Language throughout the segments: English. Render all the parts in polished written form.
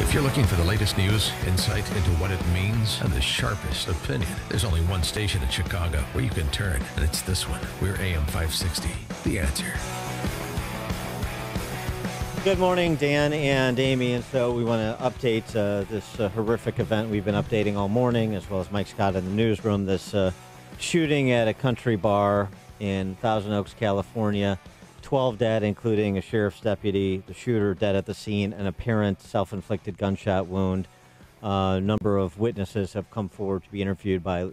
If you're looking for the latest news, insight into what it means, and the sharpest opinion, there's only one station in Chicago where you can turn, and it's this one. We're AM 560. The Answer. Good morning, Dan and Amy. And so we want to update this horrific event we've been updating all morning, as well as Mike Scott in the newsroom. This shooting at a country bar in Thousand Oaks, California. 12 dead, including a sheriff's deputy, the shooter dead at the scene, an apparent self-inflicted gunshot wound. A number of witnesses have come forward to be interviewed by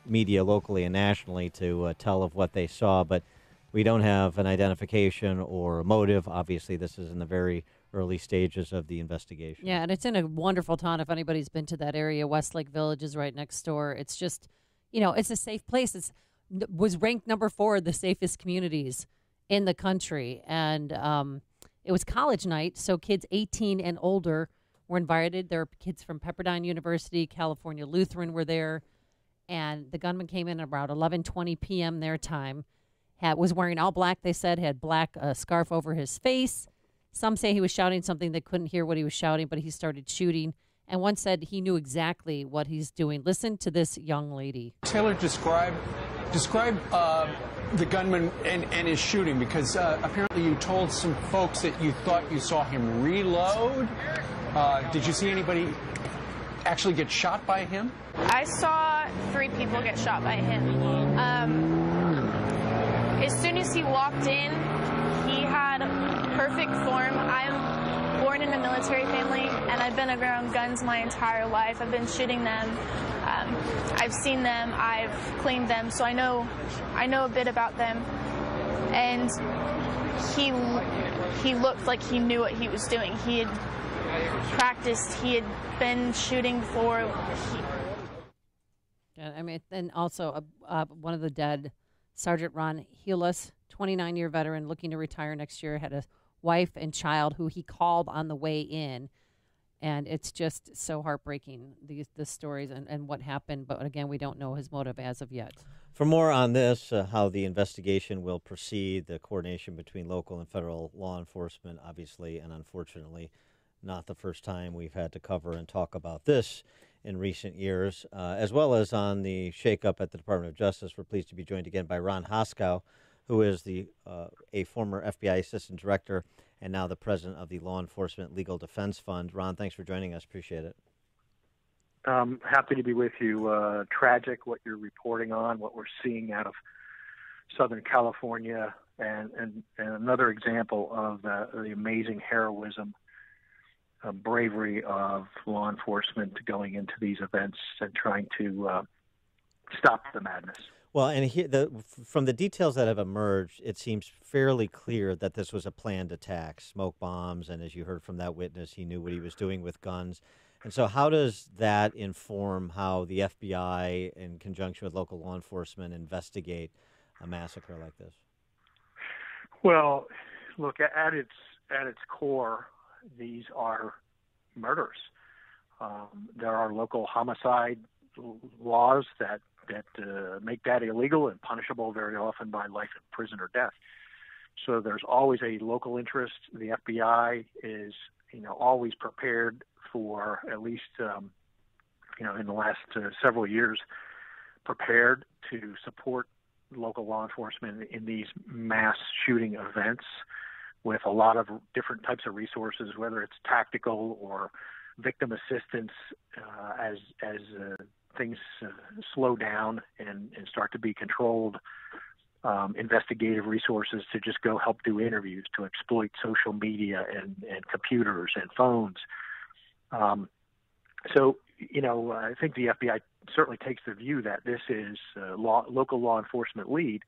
media locally and nationally to tell of what they saw, but we don't have an identification or a motive. Obviously, this is in the very early stages of the investigation. Yeah, and it's in a wonderful town. If anybody's been to that area, Westlake Village is right next door. It's just, it's a safe place. It was ranked number 4 of the safest communities in the country. And it was college night, so kids 18 and older were invited. There were kids from Pepperdine University, California Lutheran were there. And the gunman came in around 11:20 p.m. their time. Was wearing all black, they said, had black scarf over his face. Some say he was shouting something. They couldn't hear what he was shouting, but he started shooting. And one said he knew exactly what he's doing. Listen to this young lady. Taylor, describe the gunman and his shooting, because apparently you told some folks that you thought you saw him reload. Did you see anybody actually get shot by him? I saw 3 people get shot by him. As soon as he walked in, he had perfect form. I'm born in a military family, and I've been around guns my entire life. I've been shooting them. I've seen them. I've cleaned them, so I know a bit about them. And he looked like he knew what he was doing. He had practiced. He had been shooting for. And also one of the dead, Sergeant Ron Heelis, 29-year veteran looking to retire next year, had a wife and child who he called on the way in. And it's just so heartbreaking, the stories and what happened. But again, we don't know his motive as of yet. For more on this, how the investigation will proceed, the coordination between local and federal law enforcement, obviously, and unfortunately, not the first time we've had to cover and talk about this in recent years, as well as on the shakeup at the Department of Justice. We're pleased to be joined again by Ron Hosko, who is a former FBI Assistant Director and now the President of the Law Enforcement Legal Defense Fund. Ron, thanks for joining us. Appreciate it. Happy to be with you. Tragic what you're reporting on, what we're seeing out of Southern California, and another example of the amazing heroism, bravery of law enforcement going into these events and trying to stop the madness. Well, and from the details that have emerged, it seems fairly clear that this was a planned attack, smoke bombs, and as you heard from that witness, he knew what he was doing with guns. And so how does that inform how the FBI, in conjunction with local law enforcement, investigate a massacre like this? Well, look, at its core, these are murders. There are local homicide laws that make that illegal and punishable very often by life in prison or death. So there's always a local interest. The FBI is, always prepared for at least, in the last several years, prepared to support local law enforcement in these mass shooting events with a lot of different types of resources, whether it's tactical or victim assistance as things slow down and start to be controlled, investigative resources to just go help do interviews, to exploit social media and computers and phones. I think the FBI certainly takes the view that this is local law enforcement lead,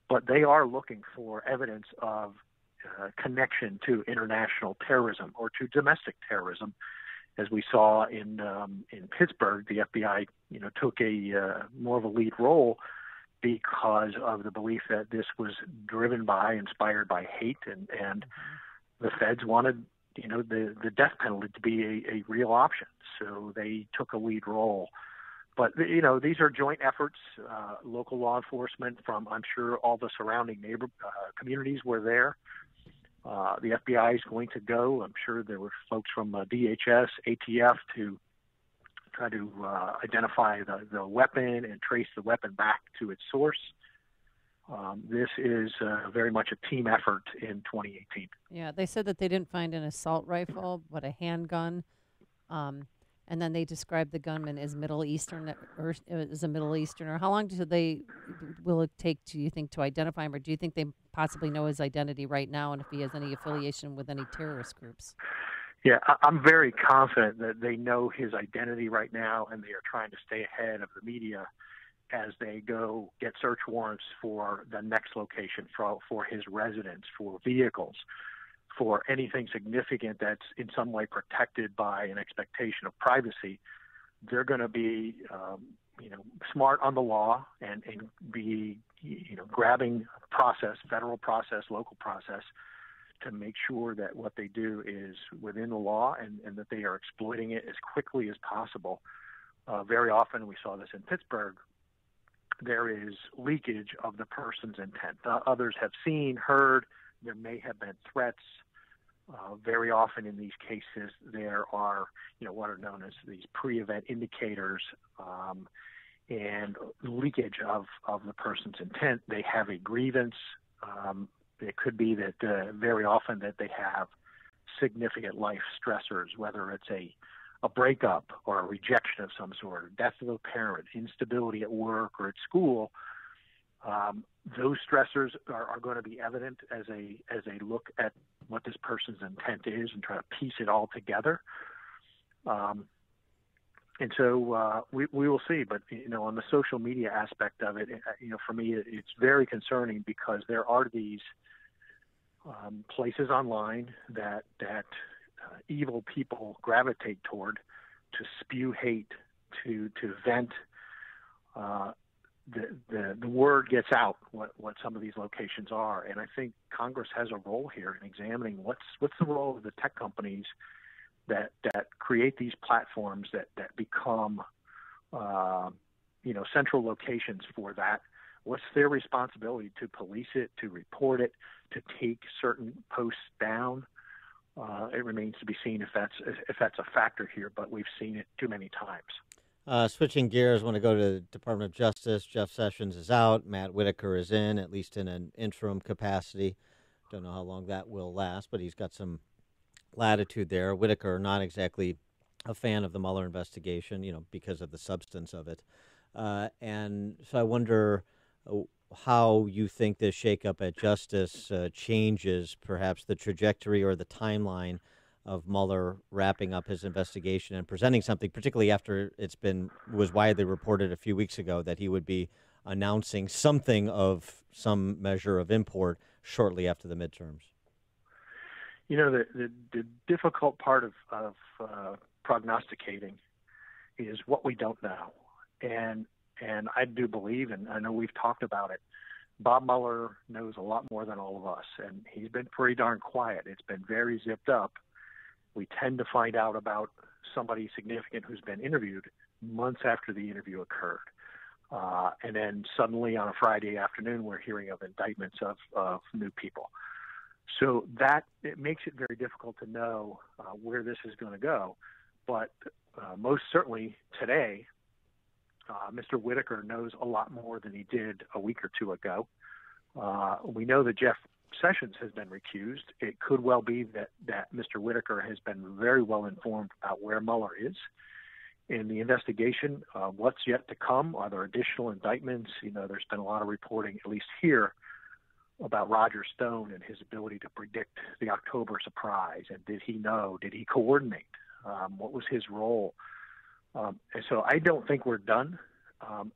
but they are looking for evidence of connection to international terrorism or to domestic terrorism. As we saw in Pittsburgh, the FBI, took a more of a lead role because of the belief that this was inspired by hate, and the feds wanted, the death penalty to be a real option. So they took a lead role. But, these are joint efforts. Local law enforcement from, I'm sure, all the surrounding communities were there. The FBI is going to go. I'm sure there were folks from DHS, ATF to try to identify the weapon and trace the weapon back to its source. This is very much a team effort in 2018. Yeah, they said that they didn't find an assault rifle, but a handgun. And then they described the gunman as Middle Eastern, or as a Middle Easterner. How long will it take, do you think, to identify him, or do you think they possibly know his identity right now, and if he has any affiliation with any terrorist groups? Yeah, I'm very confident that they know his identity right now, and they are trying to stay ahead of the media as they go get search warrants for the next location, for his residence, for vehicles, for anything significant that's in some way protected by an expectation of privacy. They're going to be, smart on the law and be, grabbing process, federal process, local process, to make sure that what they do is within the law and that they are exploiting it as quickly as possible. Very often, we saw this in Pittsburgh, there is leakage of the person's intent. Others have seen, heard, there may have been threats. Very often in these cases, there are, what are known as these pre-event indicators and leakage of the person's intent. They have a grievance. It could be that very often that they have significant life stressors, whether it's a breakup or a rejection of some sort, or death of a parent, instability at work or at school. Those stressors are going to be evident as they look at what this person's intent is and try to piece it all together. And so we will see. But, on the social media aspect of it, for me, it's very concerning because there are these places online that evil people gravitate toward to spew hate, to vent. The word gets out what some of these locations are, and I think Congress has a role here in examining what's the role of the tech companies that create these platforms that become central locations for that. What's their responsibility to police it, to report it, to take certain posts down? It remains to be seen if that's a factor here, but we've seen it too many times. Switching gears, I want to go to the Department of Justice. Jeff Sessions is out. Matt Whitaker is in, at least in an interim capacity. Don't know how long that will last, but he's got some latitude there. Whitaker, not exactly a fan of the Mueller investigation, because of the substance of it. And so I wonder how you think this shakeup at Justice changes perhaps the trajectory or the timeline of Mueller wrapping up his investigation and presenting something, particularly after was widely reported a few weeks ago that he would be announcing something of some measure of import shortly after the midterms. The difficult part of prognosticating is what we don't know. And I do believe, and I know we've talked about it, Bob Mueller knows a lot more than all of us, and he's been pretty darn quiet. It's been very zipped up. We tend to find out about somebody significant who's been interviewed months after the interview occurred. And then suddenly on a Friday afternoon, we're hearing of indictments of new people. So it makes it very difficult to know where this is going to go. But most certainly today, Mr. Whitaker knows a lot more than he did a week or two ago. We know that Jeff Sessions has been recused. It could well be that Mr. Whitaker has been very well informed about where Mueller is in the investigation. What's yet to come? Are there additional indictments? There's been a lot of reporting, at least here, about Roger Stone and his ability to predict the October surprise. And did he know? Did he coordinate? What was his role? And so I don't think we're done.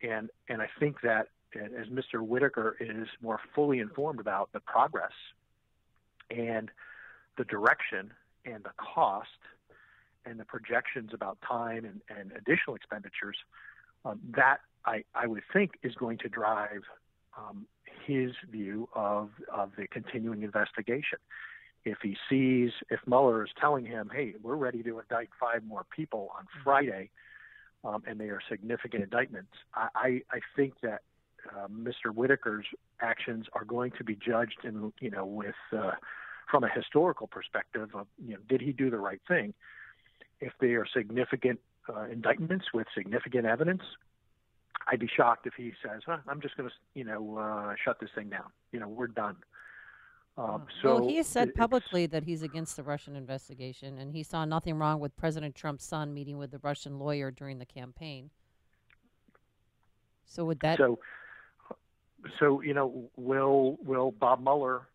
And I think that as Mr. Whitaker is more fully informed about the progress and the direction and the cost and the projections about time and additional expenditures, that I would think is going to drive his view of the continuing investigation. If Mueller is telling him, hey, we're ready to indict 5 more people on Friday, and they are significant indictments, I think that Mr. Whitaker's actions are going to be judged with from a historical perspective of, did he do the right thing? If they are significant indictments with significant evidence, I'd be shocked if he says, I'm just going to, shut this thing down. We're done. Well, he has said publicly that he's against the Russian investigation, and he saw nothing wrong with President Trump's son meeting with the Russian lawyer during the campaign. So would that... So will Bob Mueller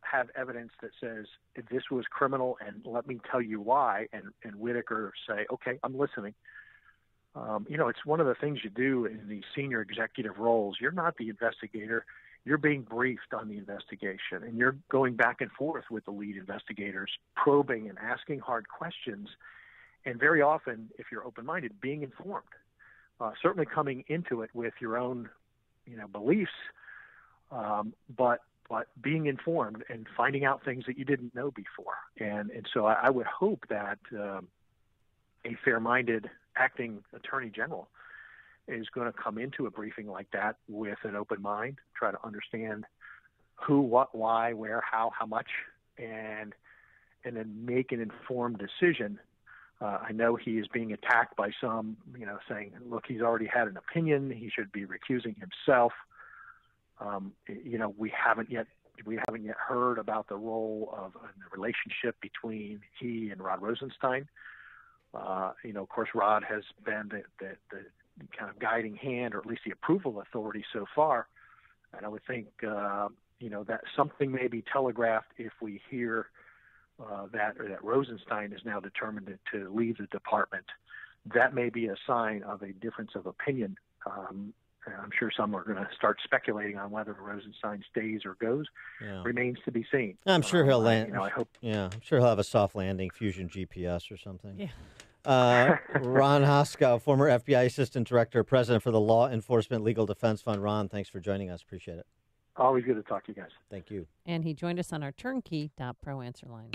have evidence that says this was criminal and let me tell you why, and Whitaker say, okay, I'm listening. It's one of the things you do in these senior executive roles. You're not the investigator. You're being briefed on the investigation, and you're going back and forth with the lead investigators, probing and asking hard questions, and very often, if you're open-minded, being informed. Certainly coming into it with your own, beliefs, but being informed and finding out things that you didn't know before. And so I would hope that a fair-minded acting attorney general is going to come into a briefing like that with an open mind, try to understand who, what, why, where, how much, and then make an informed decision. I know he is being attacked by some, saying, look, he's already had an opinion. He should be recusing himself. We haven't yet heard about the role of the relationship between he and Rod Rosenstein. Of course, Rod has been the kind of guiding hand, or at least the approval authority so far. And I would think, that something may be telegraphed if we hear that Rosenstein is now determined to leave the department. That may be a sign of a difference of opinion. I'm sure some are going to start speculating on whether Rosenstein stays or goes. Yeah. Remains to be seen. I'm sure he'll land. I hope. Yeah, I'm sure he'll have a soft landing, fusion GPS or something. Yeah. Ron Hosko, former FBI Assistant Director, President for the Law Enforcement Legal Defense Fund. Ron, thanks for joining us. Appreciate it. Always good to talk to you guys. Thank you. And he joined us on our turnkey.pro answer line.